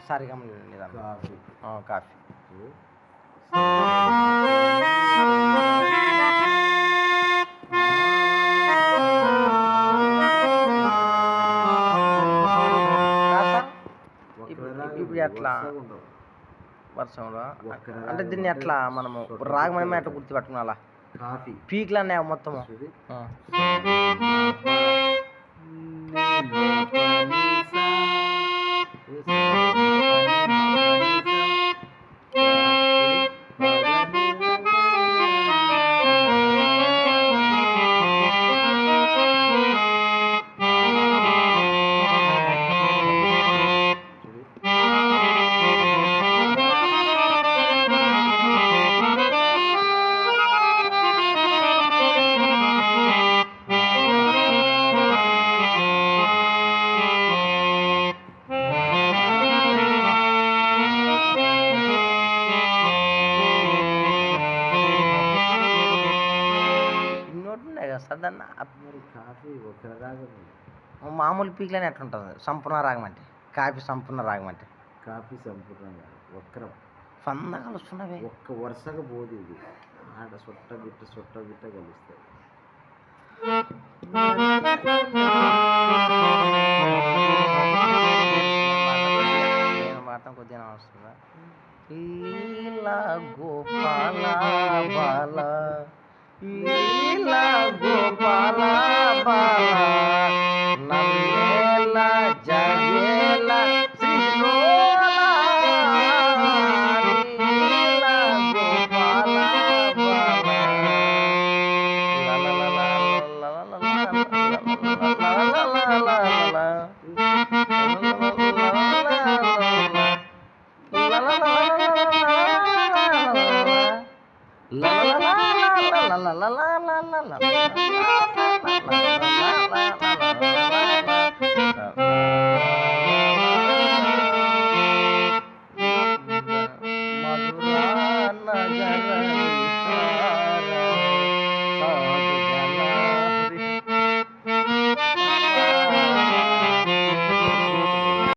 సరిగమలు నిదానం. Coffee. Coffee. ఇప్పుడు ఎట్లా వర్షంలో అంటే దీన్ని ఎట్లా మనము రాగమని ఎట్లా గుర్తుపెట్టుకున్నా కాఫీ పీక్లు అన్నాయి మొత్తము. సదన్న కాఫీ ఒక రాగం. మామూలు పీక్లని ఎట్లుంటుంది సంపూర్ణ రాగం అంటే? కాఫీ సంపూర్ణ రాగం అంటే కాఫీ సంపూర్ణంగా వక్రం ఫంద కలుస్తున్నవి ఒక్క వరుసగా పోదు. ఇది ఆడ సొట్ట గిట్ట కలుస్తాయి. నేను మాత్రం కొద్దిగా వస్తుందా ఇలా గోపాల బాల లీలా గోపాల బాల నల్లేల జగేల శ్రీలోల లీలా గోపాల బాల la